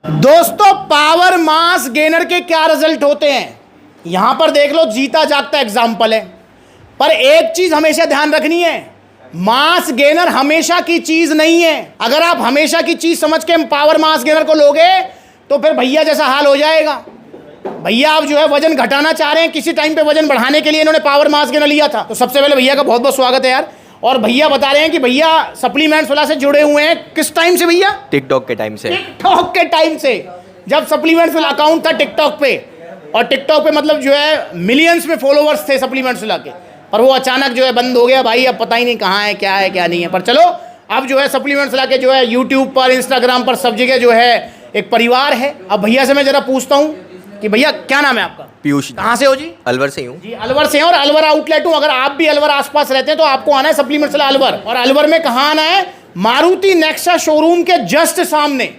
दोस्तों power mass gainer के क्या रिजल्ट होते हैं यहां पर देख लो, जीता जागता एग्जाम्पल है। पर एक चीज हमेशा ध्यान रखनी है, मास गेनर हमेशा की चीज नहीं है। अगर आप हमेशा की चीज समझ के पावर मास गेनर को लोगे तो फिर भैया जैसा हाल हो जाएगा। भैया आप जो है वजन घटाना चाह रहे हैं, किसी टाइम पे वजन बढ़ाने के लिए इन्होंने पावर मास गेनर लिया था, तो सबसे पहले भैया का बहुत बहुत स्वागत है यार। और भैया बता रहे हैं कि भैया सप्लीमेंट्स वाला से जुड़े हुए हैं, किस टाइम से भैया? टिकटॉक के टाइम से। टिकटॉक के टाइम से, जब सप्लीमेंट्स वाला अकाउंट था टिकटॉक पे, और टिकटॉक पे मतलब जो है मिलियंस में फॉलोवर्स थे सप्लीमेंट्स वाला के, पर वो अचानक जो है बंद हो गया भाई। अब पता ही नहीं कहाँ है क्या नहीं है। पर चलो अब जो है सप्लीमेंट्स वाला के जो है यूट्यूब पर, इंस्टाग्राम पर, सब जगह जो है एक परिवार है। अब भैया से मैं जरा पूछता हूँ कि भैया क्या नाम है आपका? पीयूष। कहाँ से हो जी? अलवर से हूँ जी, अलवर से हैं। और अलवर आउटलेट हूँ, अगर आप भी अलवर आसपास रहते हैं तो आपको आना है सप्लीमेंट्स वाला अलवर। और अलवर में कहाँ आना है? मारुति नेक्सा शोरूम के जस्ट सामने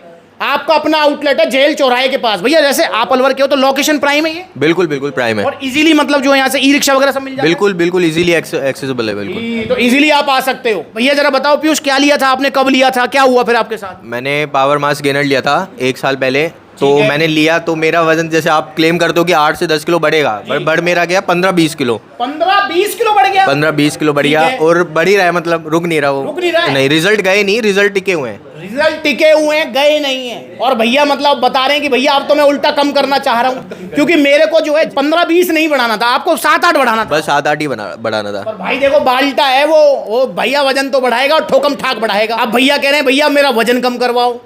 आपका अपना आउटलेट है, जेल चौराहे के पास। भैया जैसे आप अलवर के हो तो लोकेशन प्राइम है ये? बिल्कुल बिल्कुल प्राइम है। और इजीली मतलब जो है यहाँ से ई रिक्शा वगैरह सब मिल जाता है? बिल्कुल बिल्कुल इजीली एक्सेसिबल है बिल्कुल। तो इजीली आप आ सकते हो। भैया जरा बताओ पीयूष, क्या लिया था आपने, कब लिया था, क्या हुआ फिर आपके साथ? मैंने पावर मास गेनर लिया था 1 साल पहले। तो मैंने लिया तो मेरा वजन जैसे आप क्लेम करते हो कि 8 से 10 किलो बढ़ेगा, पर बढ़ मेरा गया 15-20 किलो। 15-20 किलो बढ़ गया? 15-20 किलो बढ़ गया, और बढ़ ही रहा है, मतलब रुक नहीं रहा वो। रुक नहीं रहा है? नहीं, रिजल्ट गए नहीं, रिजल्ट टिके हुए हैं। रिजल्ट टिके हुए हैं, गए नहीं है। और भैया मतलब बता रहे हैं कि भैया अब तो मैं उल्टा कम करना चाह रहा हूँ, क्योंकि मेरे को जो है 15-20 नहीं बढ़ाना था, आपको 7-8 बढ़ाना था। बस 7-8 ही बढ़ाना था। पर भाई देखो बाल्टा है वो भैया वजन तो बढ़ाएगा और ठोकम ठाक बढ़ाएगा। अब भैया कह रहे हैं भैया मेरा वजन कम करवाओ।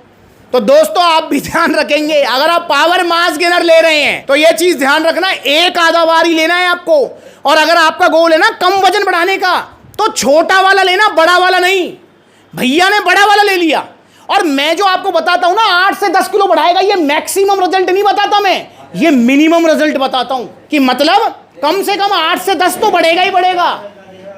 तो दोस्तों आप भी ध्यान रखेंगे, अगर आप पावर मास गेनर ले रहे हैं तो ये चीज ध्यान रखना, एक आधा बार ही लेना है आपको। और अगर आपका गोल है ना कम वजन बढ़ाने का, तो छोटा वाला लेना, बड़ा वाला नहीं। भैया ने बड़ा वाला ले लिया, और मैं जो आपको बताता हूं ना 8 से 10 किलो बढ़ाएगा, ये मैक्सिमम रिजल्ट नहीं बताता मैं, ये मिनिमम रिजल्ट बताता हूं। कि मतलब कम से कम 8 से 10 तो बढ़ेगा ही बढ़ेगा,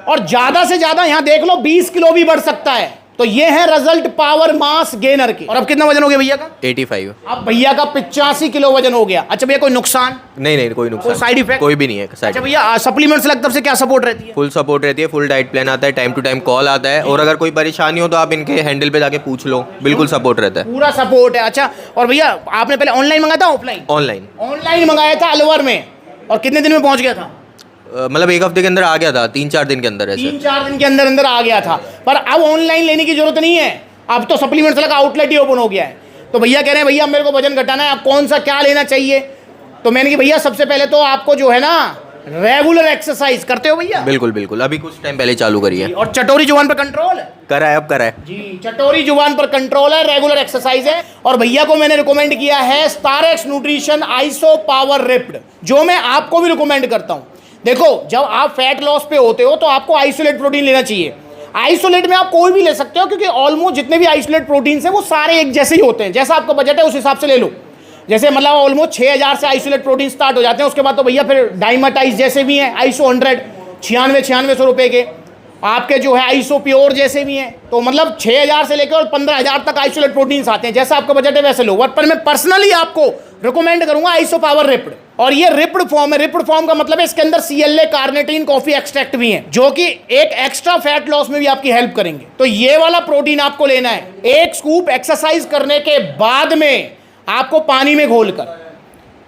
और ज्यादा से ज्यादा यहां देख लो 20 किलो भी बढ़ सकता है। तो ये है रिजल्ट पावर मास गेनर के। और अब कितना वजन हो गया भैया का? 85। अब भैया का 85 किलो वजन हो गया। अच्छा भैया कोई नुकसान? नहीं, कोई नुकसान, कोई साइड इफेक्ट कोई भी नहीं है। अच्छा भैया सप्लीमेंट्स तरफ से क्या सपोर्ट रहती है? फुल सपोर्ट रहती है, फुल डाइट प्लान आता है, टाइम टू टाइम कॉल आता है, और अगर कोई परेशानी हो तो आप इनके हैंडल पे जाके पूछ लो, बिल्कुल सपोर्ट रहता है, पूरा सपोर्ट है। अच्छा और भैया आपने पहले ऑनलाइन मंगाया था ऑफलाइन? ऑनलाइन। ऑनलाइन मंगाया था अलवर में, और कितने दिन में पहुंच गया था? मतलब 1 हफ्ते के अंदर आ गया था, 3-4 दिन के अंदर। ऐसे 3-4 दिन के अंदर अंदर आ गया था। पर अब ऑनलाइन लेने की जरूरत नहीं है, अब तो सप्लीमेंट्स का आउटलेट ही ओपन हो गया है। तो भैया कह रहे हैं भैया मेरे को वजन घटाना है, आप कौन सा क्या लेना चाहिए? तो मैंने कि भैया सबसे पहले तो आपको जो है ना रेगुलर एक्सरसाइज करते हो भैया? बिल्कुल बिल्कुल, अभी कुछ टाइम पहले चालू करी है। और चटोरी जुबान पर कंट्रोल करा है, अब करा है जी, चटोरी जुबान पर कंट्रोल है, रेगुलर एक्सरसाइज है। और भैया को मैंने रिकमेंड किया है Starex nutrition iso power ripped, जो मैं आपको भी रिकमेंड करता हूं। देखो जब आप फैट लॉस पे होते हो तो आपको आइसोलेट प्रोटीन लेना चाहिए। आइसोलेट में आप कोई भी ले सकते हो, क्योंकि ऑलमोस्ट जितने भी आइसोलेट प्रोटीन है वो सारे एक जैसे ही होते हैं, जैसा आपका बजट है उस हिसाब से ले लो। जैसे मतलब ऑलमोस्ट 6000 से आइसोलेट प्रोटीन स्टार्ट हो जाते हैं, उसके बाद तो भैया फिर डाइमाटाइज जैसे भी हैं आइसो 100 9600 रुपए के, आपके जो है आइसो प्योर जैसे भी हैं। तो मतलब 6000 से लेकर और 15000 तक आइसोलेट प्रोटीन्स आते हैं, जैसा आपका बजट है वैसे लो। पर मैं पर्सनली आपको रिकमेंड करूंगा आइसो पावर रिप्ड, और ये रिप्ड फॉर्म है। रिप्ड फॉर्म का मतलब है इसके अंदर CLA कार्निटीन कॉफी एक्सट्रैक्ट भी है, जो कि एक एक्स्ट्रा फैट लॉस में भी आपकी हेल्प करेंगे। तो ये वाला प्रोटीन आपको लेना है, 1 स्कूप एक्सरसाइज करने के बाद में आपको पानी में घोलकर।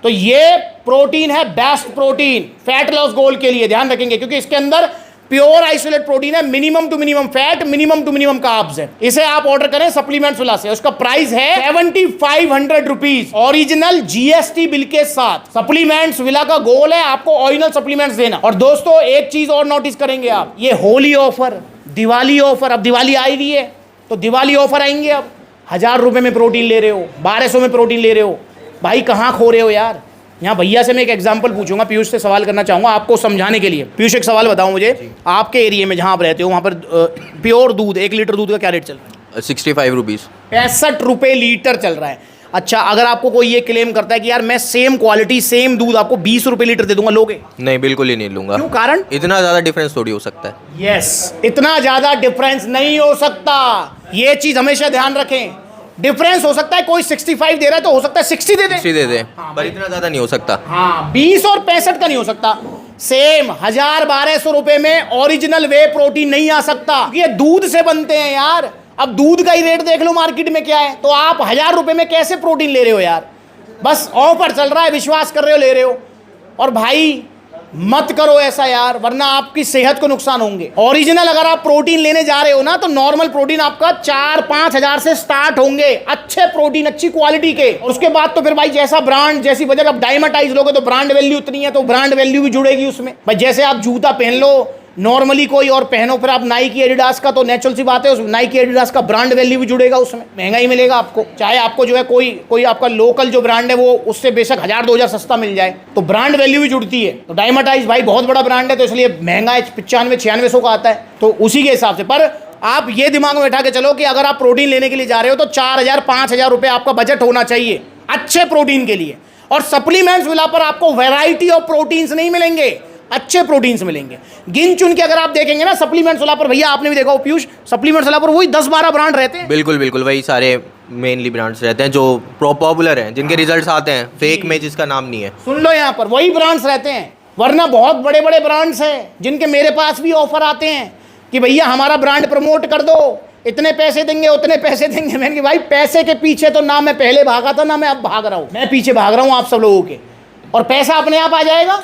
तो ये प्रोटीन है best protein fat loss goal के लिए, ध्यान रखेंगे, क्योंकि इसके अंदर प्योर आइसोलेट प्रोटीन है, minimum to minimum fat, minimum to minimum carbs है। इसे आप ऑर्डर करें सप्लीमेंट्स वाला से, उसका प्राइस है 7500 रुपीज, ओरिजिनल GST बिल के साथ। सप्लीमेंट्स विला का गोल है आपको ओरिजिनल सप्लीमेंट्स देना। और दोस्तों एक चीज और नोटिस करेंगे आप, ये होली ऑफर, दिवाली ऑफर, अब दिवाली आई हुई है तो दिवाली ऑफर आएंगे। अब 1000 रुपए में प्रोटीन ले रहे हो, 1200 में प्रोटीन ले रहे हो, भाई कहाँ खो रहे हो यार? यहाँ भैया से मैं एक एग्जांपल पूछूंगा, पीयूष से सवाल करना चाहूंगा आपको समझाने के लिए। पीयूष एक सवाल बताओ मुझे, आपके एरिया में जहाँ आप रहते हो वहाँ पर प्योर दूध 1 लीटर दूध का क्या रेट चल रहा है? 65 रुपीज़, 65 रुपये लीटर चल रहा है। अच्छा अगर आपको कोई ये क्लेम करता है कि यार मैं सेम क्वालिटी सेम दूध आपको 20 रुपये लीटर दे दूंगा, लोगे? नहीं, बिल्कुल ही नहीं लूंगा। क्यों, कारण? इतना ज़्यादा डिफरेंस थोड़ी हो सकता है। यस, इतना ज़्यादा डिफरेंस नहीं हो सकता, ये चीज़ हमेशा ध्यान रखें। डिफरेंस हो सकता है, कोई 65 दे रहा है तो हो सकता है 60 दे दे, 60 दे दे, पर इतना ज़्यादा नहीं हो सकता। हाँ 20 और 65 का नहीं हो सकता। सेम 1000-1200 रुपए में ओरिजिनल वे प्रोटीन नहीं आ सकता, क्योंकि ये दूध से बनते हैं यार। अब दूध का ही रेट देख लो मार्केट में क्या है, तो आप 1000 रुपए में कैसे प्रोटीन ले रहे हो यार? बस ऑफर चल रहा है, विश्वास कर रहे हो, ले रहे हो। और भाई मत करो ऐसा यार, वरना आपकी सेहत को नुकसान होंगे। ओरिजिनल अगर आप प्रोटीन लेने जा रहे हो ना, तो नॉर्मल प्रोटीन आपका 4-5 हजार से स्टार्ट होंगे, अच्छे प्रोटीन, अच्छी क्वालिटी के। और उसके बाद तो फिर भाई जैसा ब्रांड, जैसी बजट, अब डायमंडाइज लोगे तो ब्रांड वैल्यू उतनी है, तो ब्रांड वैल्यू भी जुड़ेगी उसमें। भाई जैसे आप जूता पहन लो नॉर्मली कोई और पहनो, फिर आप नाइकी एडिडास का, तो नेचुरल सी बात है, उस नाइकी एडिडास का ब्रांड वैल्यू भी जुड़ेगा उसमें, महंगा ही मिलेगा आपको। चाहे आपको जो है कोई आपका लोकल जो ब्रांड है वो उससे बेशक 1000-2000 सस्ता मिल जाए, तो ब्रांड वैल्यू भी जुड़ती है। तो डायमंडाइज भाई बहुत बड़ा ब्रांड है, तो इसलिए महंगा है, 95-9600 का आता है, तो उसी के हिसाब से। पर आप ये दिमाग में बैठा के चलो कि अगर आप प्रोटीन लेने के लिए जा रहे हो तो 4000-5000 रुपये आपका बजट होना चाहिए अच्छे प्रोटीन के लिए। और सप्लीमेंट्स विला पर आपको वैरायटी ऑफ प्रोटीन्स नहीं मिलेंगे, अच्छे प्रोटीन्स मिलेंगे गिन चुन के। अगर आप देखेंगे ना सप्लीमेंट्स वाला पर, भैया आपने भी देखा हो पीयूष, सप्लीमेंट्स वाला पर वही 10-12 ब्रांड रहते हैं। बिल्कुल बिल्कुल, वही सारे मेनली ब्रांड्स रहते हैं जो पॉपुलर हैं, जिनके रिजल्ट्स आते हैं, फेक में जिसका नाम नहीं है। सुन लो यहाँ पर वही ब्रांड्स रहते हैं, वरना बहुत बड़े बड़े ब्रांड्स हैं जिनके मेरे पास भी ऑफर आते हैं कि भैया हमारा ब्रांड प्रमोट कर दो, इतने पैसे देंगे, उतने पैसे देंगे। मैंने कहा भाई पैसे के पीछे तो ना मैं पहले भागा था, ना मैं अब भाग रहा हूँ, मैं पीछे भाग रहा हूँ आप सब लोगों के। और पैसा अपने आप आ जाएगा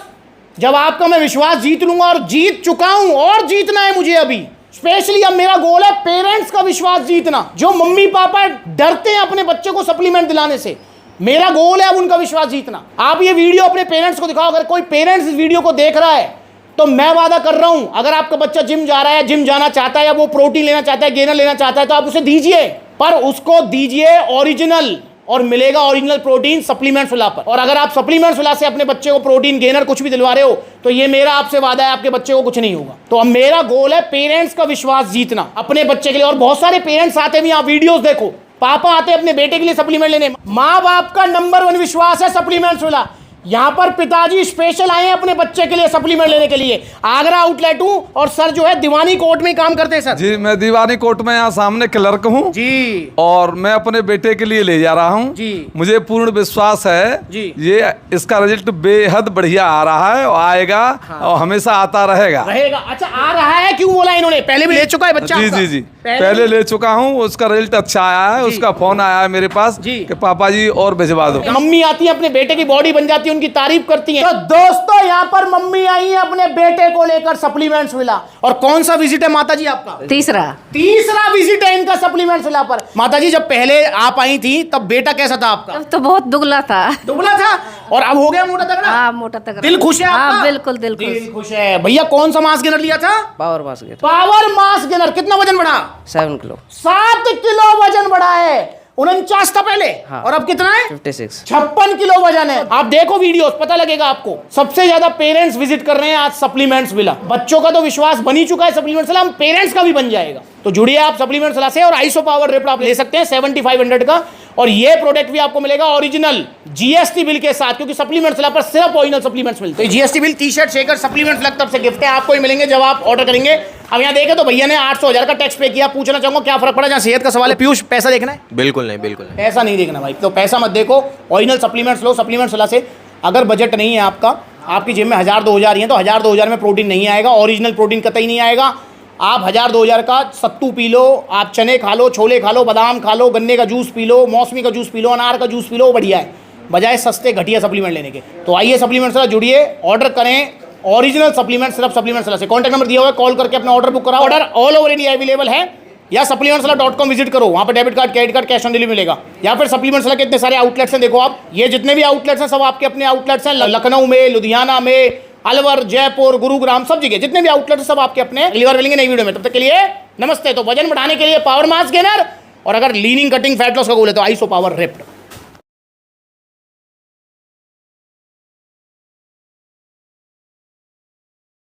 जब आपका मैं विश्वास जीत लूंगा, और जीत चुका हूं और जीतना है मुझे अभी। स्पेशली अब मेरा गोल है पेरेंट्स का विश्वास जीतना, जो मम्मी पापा डरते हैं अपने बच्चे को सप्लीमेंट दिलाने से। मेरा गोल है अब उनका विश्वास जीतना। आप ये वीडियो अपने पेरेंट्स को दिखाओ, अगर कोई पेरेंट्स इस वीडियो को देख रहा है तो मैं वादा कर रहा हूं, अगर आपका बच्चा जिम जा रहा है, जिम जाना चाहता है, या वो प्रोटीन लेना चाहता है, गेनर लेना चाहता है, तो आप उसे दीजिए, पर उसको दीजिए ओरिजिनल, और मिलेगा ओरिजिनल प्रोटीन सप्लीमेंट्स विला पर। और अगर आप सप्लीमेंट्स विला से अपने बच्चे को प्रोटीन गेनर कुछ भी दिलवा रहे हो, तो ये मेरा आपसे वादा है आपके बच्चे को कुछ नहीं होगा। तो अब मेरा गोल है पेरेंट्स का विश्वास जीतना अपने बच्चे के लिए। और बहुत सारे पेरेंट्स आते हैं, आप वीडियोस देखो, पापा आते हैं अपने बेटे के लिए सप्लीमेंट लेने, माँ बाप का नंबर 1 विश्वास है सप्लीमेंट्स विला। यहाँ पर पिताजी स्पेशल आए हैं अपने बच्चे के लिए सप्लीमेंट लेने के लिए। आगरा आउटलेट हूँ, और सर जो है दीवानी कोर्ट में काम करते हैं सर। जी, मैं दीवानी कोर्ट में यहाँ सामने क्लर्क हूँ जी, और मैं अपने बेटे के लिए ले जा रहा हूँ जी। मुझे पूर्ण विश्वास है जी, ये इसका रिजल्ट बेहद बढ़िया आ रहा है, और आएगा हाँ। और हमेशा आता रहेगा। अच्छा, आ रहा है, क्यों बोला इन्होंने? पहले भी ले चुका है बच्चा? जी जी जी, पहले ले चुका हूँ, उसका रिजल्ट अच्छा आया है। उसका फोन आया है मेरे पास कि पापा जी और भिजवा दो। मम्मी आती है अपने बेटे की बॉडी बन जाती है, उनकी तारीफ करती हैं। तो दोस्तों यहाँ पर मम्मी आई है अपने बेटे को लेकर सप्लीमेंट्स विला। और कौन सा विजिट है माता जी आपका? तीसरा विजिट है इनका सप्लीमेंट्स विला पर। माता जी जब पहले आप आई थी तब बेटा कैसा था आपका? तब तो बहुत दुबला था। दुबला था, और अब हो गया मोटा तगड़ा? हाँ, मोटा तगड़ा। दिल खुश है आपका? हाँ, बिल्कुल दिल खुश है। भैया कौन सा मास गेनर लिया था? Power mass gainer. Power mass gainer. कितना वजन बढ़ा? 7 किलो। 7 किलो वजन बढ़ा है। 49 था पहले हाँ। और अब कितना है? 56 किलो वजन है। आप देखो वीडियोस, पता लगेगा आपको। सबसे ज्यादा पेरेंट्स विजिट कर रहे हैं आज सप्लीमेंट्स विला। बच्चों का तो विश्वास बन ही चुका है सप्लीमेंट्स विला, हम पेरेंट्स का भी बन जाएगा। तो जुड़िए आप सप्लीमेंट्स विला से, और आइसो पावर रिप्ट आप ले सकते हैं 7500 का। और ये प्रोडक्ट भी आपको मिलेगा ओरिजिनल जीएसटी बिल के साथ, क्योंकि सप्लीमेंट्स विला पर सिर्फ ओरिजिनल सप्लीमेंट्स मिलते हैं। GST bill, T shirt, shaker, supplements villa तरफ से गिफ्ट है, आपको ही मिलेंगे जब आप ऑर्डर करेंगे। अब यहाँ देखे तो भैया ने 800,000 का टैक्स पे किया। पूछना चाहूंगा क्या फर्क पड़ा? जहाँ सेहत का सवाल है, पीयूष पैसा देखना है? बिल्कुल नहीं, बिल्कुल नहीं। पैसा नहीं देखना भाई, तो पैसा मत देखो, ओरिजिनल सप्लीमेंट्स लो सप्लीमेंट्स विला से। अगर बजट नहीं है आपका, आपकी जेब में 1000-2000 ही है, तो 1000-2000 में प्रोटीन नहीं आएगा, ओरिजिनल प्रोटीन कतई नहीं आएगा। आप 1000-2000 का सत्तू पी लो, आप चने खा लो, छोले खा लो, बादाम खा लो, गन्ने का जूस पी लो, मौसमी का जूस पी लो, अनार का जूस पी लो, बढ़िया है, बजाय सस्ते घटिया सप्लीमेंट लेने के। तो आइए सप्लीमेंट्स से जुड़िए, ऑर्डर करें ओरिजिनल सप्लीमेंट सिर्फ सप्लीमेंट्स से। कॉन्टैक्ट नंबर दिया हुआ है, कॉल करके अपना ऑर्डर बुक कराओ। Order all over India available है, या supplementswala.com विजिट करो, वहाँ पर debit card, credit card, cash on delivery मिलेगा। या फिर सप्लीमेंट्स वाला के इतने सारे आउटलेट्स हैं, देखो आप, ये जितने भी आउटलेट्स हैं सब आपके अपने आउटलेट्स हैं। लखनऊ में, लुधियाना में, अलवर, जयपुर, गुरुग्राम, सब जगह जितने भी आउटलेट्स सब आपके अपने। अगली बार मिलेंगे नई वीडियो में, तब तक के लिए नमस्ते। तो वजन बढ़ाने के लिए पावर मास गेनर, और अगर लीनिंग, कटिंग, फैट लॉस का गोल है तो आइसो पावर रिप्ट।